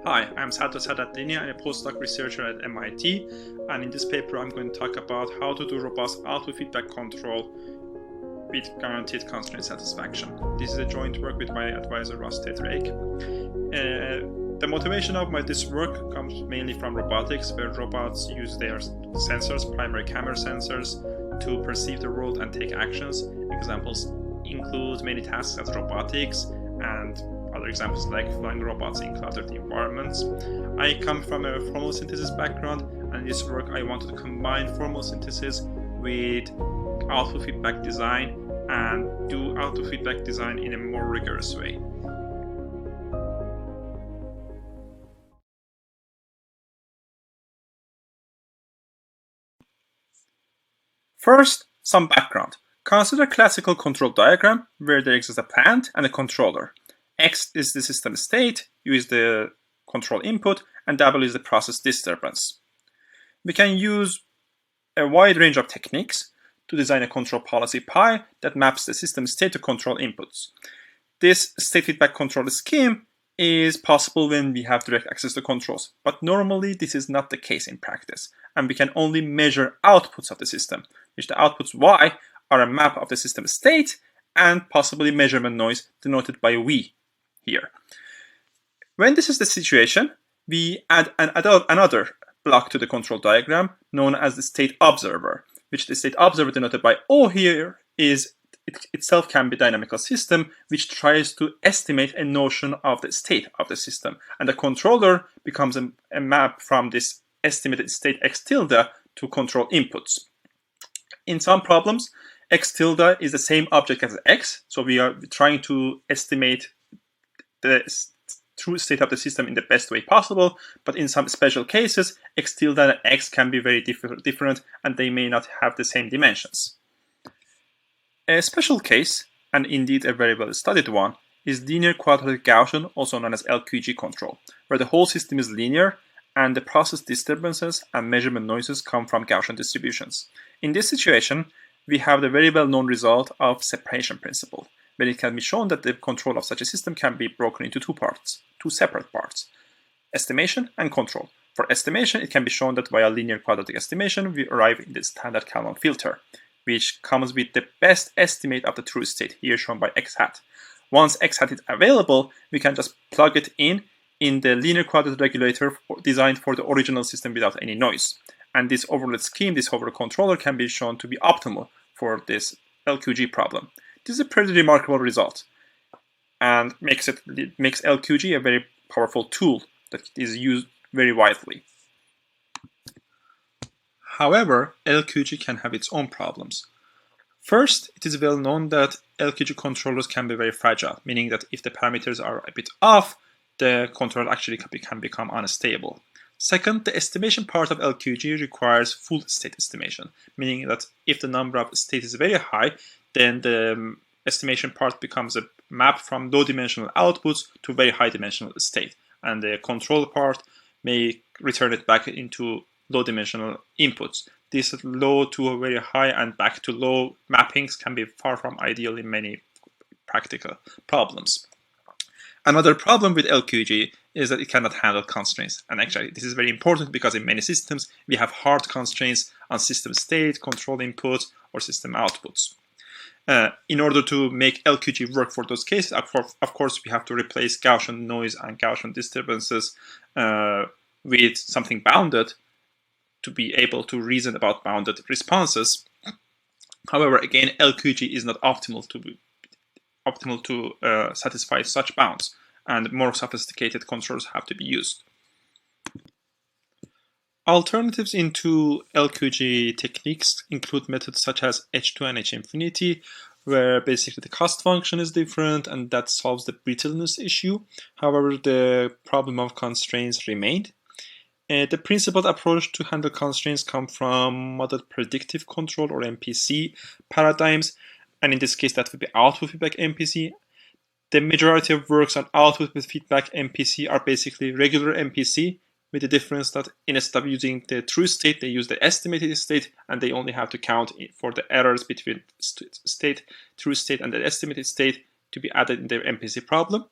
Hi, I'm Sadraddini. I'm a postdoc researcher at MIT, and in this paper I'm going to talk about how to do robust output feedback control with guaranteed constraint satisfaction. This is a joint work with my advisor Russ Tedrake. The motivation of this work comes mainly from robotics, where robots use their sensors, primary camera sensors, to perceive the world and take actions. Examples include many tasks as robotics and other examples like flying robots in cluttered environments. I come from a formal synthesis background, and in this work I wanted to combine formal synthesis with output feedback design and do output feedback design in a more rigorous way. First, some background. Consider a classical control diagram where there exists a plant and a controller. X is the system state, U is the control input, and W is the process disturbance. We can use a wide range of techniques to design a control policy pi that maps the system state to control inputs. This state feedback control scheme is possible when we have direct access to controls, but normally this is not the case in practice, and we can only measure outputs of the system, which the outputs Y are a map of the system state and possibly measurement noise denoted by V here. When this is the situation, we add another block to the control diagram known as the state observer, which the state observer denoted by O here is itself can be a dynamical system which tries to estimate a notion of the state of the system, and the controller becomes a map from this estimated state x tilde to control inputs. In some problems, x tilde is the same object as x, so we are trying to estimate the true state of the system in the best way possible, but in some special cases, x tilde and x can be very different and they may not have the same dimensions. A special case, and indeed a very well studied one, is linear quadratic Gaussian, also known as LQG control, where the whole system is linear and the process disturbances and measurement noises come from Gaussian distributions. In this situation, we have the very well-known result of separation principle, where it can be shown that the control of such a system can be broken into two separate parts, estimation and control. For estimation, it can be shown that via linear quadratic estimation, we arrive in the standard Kalman filter, which comes with the best estimate of the true state, here shown by x hat. Once x hat is available, we can just plug it in the linear quadratic regulator designed for the original system without any noise. And this overlaid scheme, this overlay controller, can be shown to be optimal for this LQG problem. This is a pretty remarkable result and makes LQG a very powerful tool that is used very widely. However, LQG can have its own problems. First, it is well known that LQG controllers can be very fragile, meaning that if the parameters are a bit off, the controller actually can become unstable. Second, the estimation part of LQG requires full state estimation, meaning that if the number of states is very high, then the estimation part becomes a map from low-dimensional outputs to very high-dimensional state, and the control part may return it back into low-dimensional inputs. This low to very high and back to low mappings can be far from ideal in many practical problems. Another problem with LQG is that it cannot handle constraints. And actually, this is very important because in many systems, we have hard constraints on system state, control inputs, or system outputs. In order to make LQG work for those cases, of course, we have to replace Gaussian noise and Gaussian disturbances with something bounded to be able to reason about bounded responses. However, again, LQG is not optimal to satisfy such bounds, and more sophisticated controls have to be used. Alternatives into LQG techniques include methods such as H2 and H infinity, where basically the cost function is different and that solves the brittleness issue. However, the problem of constraints remained. The principled approach to handle constraints come from modeled predictive control or MPC paradigms, and in this case that would be output feedback MPC. The majority of works on output with feedback MPC are basically regular MPC, with the difference that instead of using the true state, they use the estimated state, and they only have to count for the errors between true state and the estimated state to be added in their MPC problem.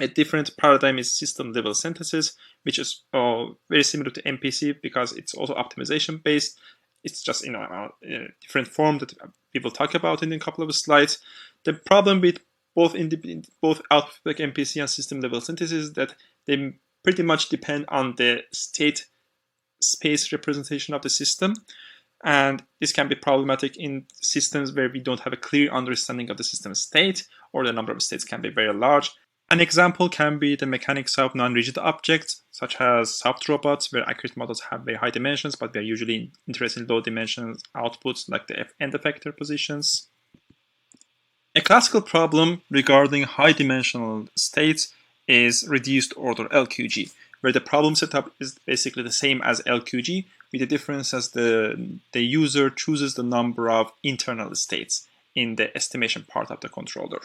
A different paradigm is system level synthesis, which is very similar to MPC because it's also optimization based. It's just in a different form that we will talk about in a couple of slides. The problem with both output like MPC and system level synthesis is that they pretty much depend on the state space representation of the system. And this can be problematic in systems where we don't have a clear understanding of the system state, or the number of states can be very large. An example can be the mechanics of non-rigid objects, such as soft robots, where accurate models have very high dimensions, but we are usually interested in low dimensions outputs, like the end effector positions. A classical problem regarding high-dimensional states is reduced order LQG, where the problem setup is basically the same as LQG, with the difference as the user chooses the number of internal states in the estimation part of the controller.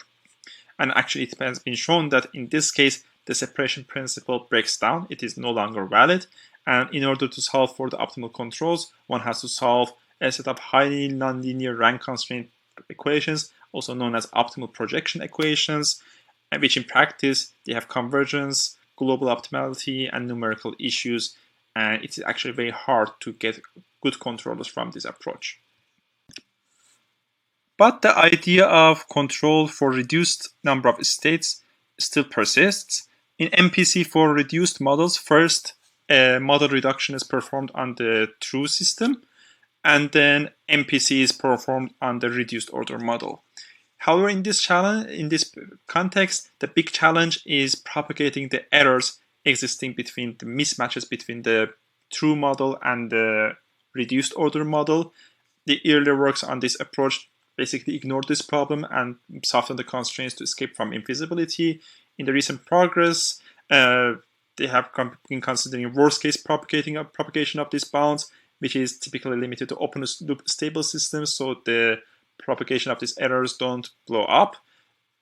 And actually it has been shown that in this case, the separation principle breaks down. It is no longer valid. And in order to solve for the optimal controls, one has to solve a set of highly nonlinear rank constraint equations, also known as optimal projection equations, which in practice, they have convergence, global optimality, and numerical issues. And it's actually very hard to get good controllers from this approach. But the idea of control for reduced number of states still persists. In MPC for reduced models, first a model reduction is performed on the true system, and then MPC is performed on the reduced order model. However, in this context, the big challenge is propagating the errors existing between the mismatches between the true model and the reduced order model. The earlier works on this approach basically ignored this problem and softened the constraints to escape from invisibility. In the recent progress, they have been considering worst-case propagation of these bounds, which is typically limited to open-loop stable systems, so the propagation of these errors don't blow up.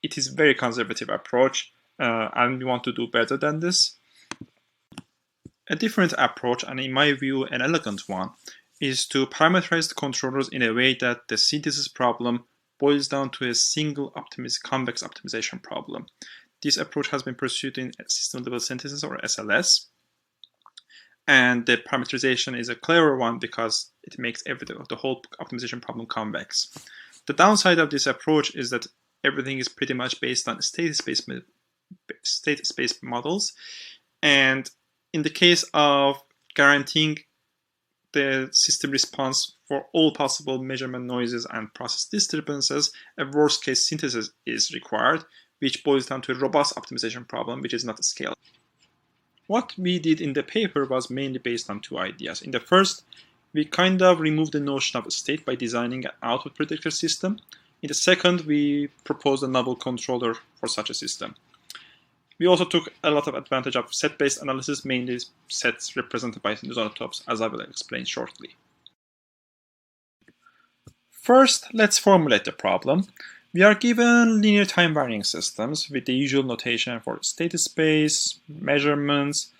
It is a very conservative approach, and we want to do better than this. A different approach, and in my view, an elegant one, is to parameterize the controllers in a way that the synthesis problem boils down to a single convex optimization problem. This approach has been pursued in system level synthesis, or SLS. And the parameterization is a clever one because it makes the whole optimization problem convex. The downside of this approach is that everything is pretty much based on state space models. And in the case of guaranteeing the system response for all possible measurement noises and process disturbances, a worst-case synthesis is required, which boils down to a robust optimization problem, which is not scalable. What we did in the paper was mainly based on two ideas. In the first, we kind of removed the notion of a state by designing an output predictor system. In the second, we proposed a novel controller for such a system. We also took a lot of advantage of set-based analysis, mainly sets represented by isotopes, as I will explain shortly. First, let's formulate the problem. We are given linear time-varying systems with the usual notation for state space, measurements,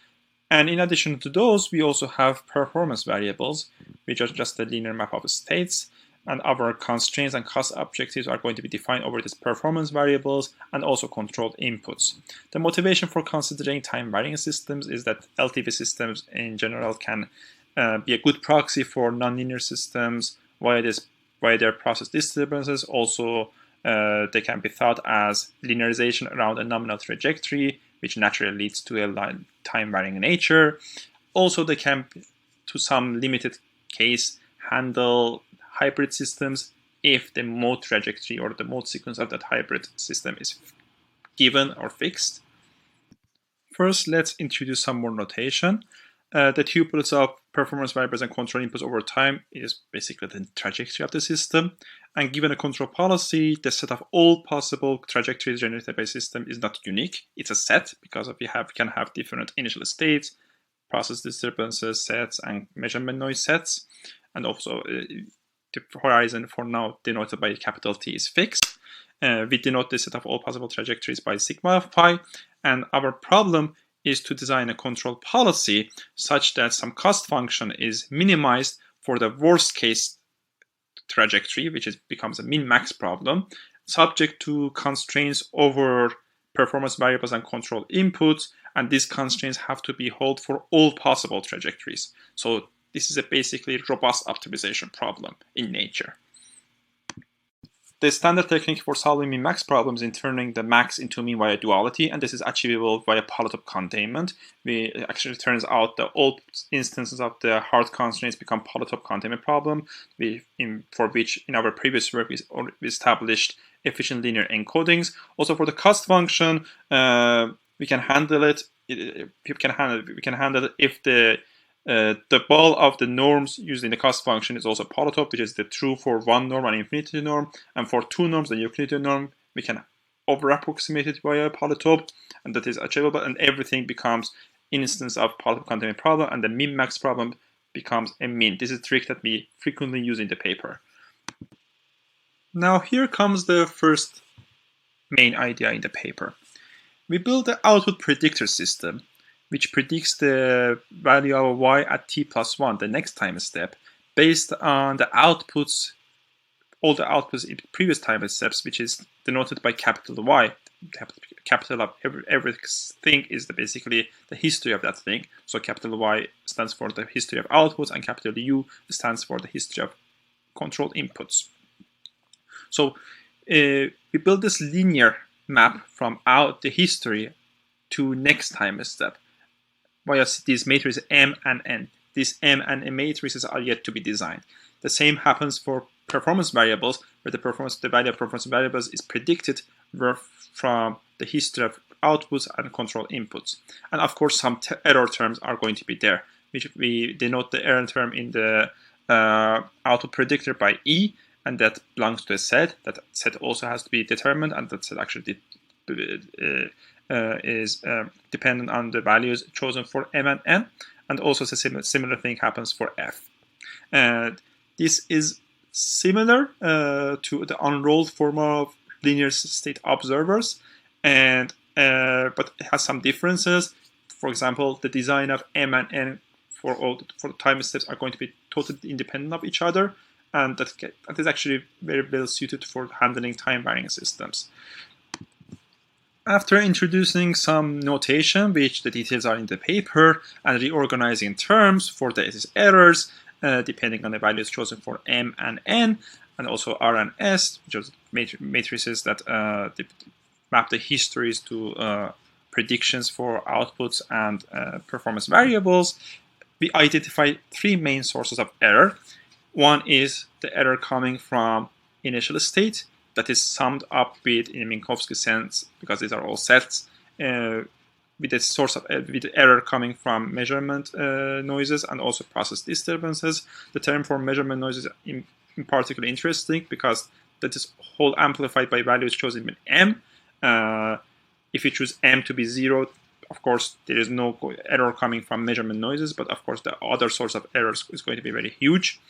and in addition to those, we also have performance variables, which are just a linear map of states, and our constraints and cost objectives are going to be defined over these performance variables and also controlled inputs. The motivation for considering time-varying systems is that LTV systems in general can be a good proxy for nonlinear systems via their process disturbances. Also, they can be thought as linearization around a nominal trajectory, which naturally leads to a time-varying nature. Also, they can, to some limited case, handle hybrid systems if the mode trajectory or the mode sequence of that hybrid system is given or fixed. First, let's introduce some more notation. The tuples of performance variables and control inputs over time is basically the trajectory of the system. And given a control policy, the set of all possible trajectories generated by a system is not unique. It's a set because we can have different initial states, process disturbances sets, and measurement noise sets. And also, the horizon for now denoted by capital T is fixed. We denote the set of all possible trajectories by sigma of pi, and our problem is to design a control policy such that some cost function is minimized for the worst case trajectory, which becomes a min-max problem, subject to constraints over performance variables and control inputs, and these constraints have to be held for all possible trajectories. So this is a basically robust optimization problem in nature. The standard technique for solving min-max problems is turning the max into mean via duality, and this is achievable via polytope containment. Actually turns out that all instances of the hard constraints become polytope containment problem, for which in our previous work we established efficient linear encodings. Also for the cost function, we can handle it. We can handle it if the ball of the norms used in the cost function is also polytope, which is the true for one norm and infinity norm, and for two norms, the Euclidean norm, we can over-approximate it via polytope, and that is achievable, and everything becomes instance of polytope containment problem, and the min-max problem becomes a min. This is a trick that we frequently use in the paper. Now here comes the first main idea in the paper. We build the output predictor system, which predicts the value of y at t+1, the next time step, based on the outputs, all the outputs in previous time steps, which is denoted by capital Y. Capital of everything is basically the history of that thing. So capital Y stands for the history of outputs, and capital U stands for the history of control inputs. So we build this linear map from out the history to next time step via these matrices M and N. These M and N matrices are yet to be designed. The same happens for performance variables, where the value of performance variables is predicted from the history of outputs and control inputs. And of course, some error terms are going to be there, which we denote the error term in the output predictor by E, and that belongs to a set. That set also has to be determined, and that set actually is dependent on the values chosen for M and N, and also a similar thing happens for F. This is similar to the unrolled form of linear state observers, and but it has some differences. For example, the design of M and N for the time steps are going to be totally independent of each other, and that is actually very well suited for handling time varying systems. After introducing some notation, which the details are in the paper, and reorganizing terms for the errors, depending on the values chosen for M and N, and also R and S, which are matrices that map the histories to predictions for outputs and performance variables, we identify three main sources of error. One is the error coming from initial state, that is summed up with, in a Minkowski sense, because these are all sets, with the source of with the error coming from measurement noises and also process disturbances. The term for measurement noises is in particular interesting because that is whole amplified by values chosen in M. If you choose M to be 0, of course there is no error coming from measurement noises, but of course the other source of errors is going to be very huge.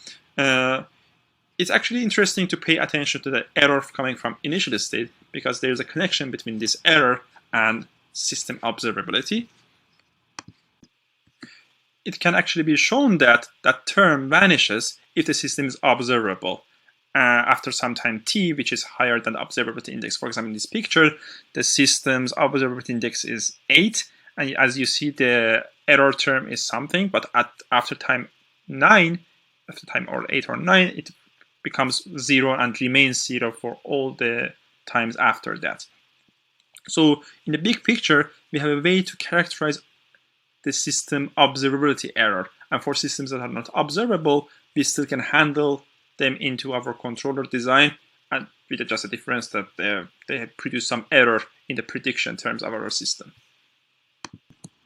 It's actually interesting to pay attention to the error coming from initial state, because there's a connection between this error and system observability. It can actually be shown that that term vanishes if the system is observable after some time t, which is higher than the observability index. For example, in this picture, the system's observability index is 8, and as you see, the error term is something, but after time 9, after time 8 or 9, it becomes 0 and remains 0 for all the times after that. So in the big picture, we have a way to characterize the system observability error. And for systems that are not observable, we still can handle them into our controller design, and with just a difference that they produce some error in the prediction terms of our system.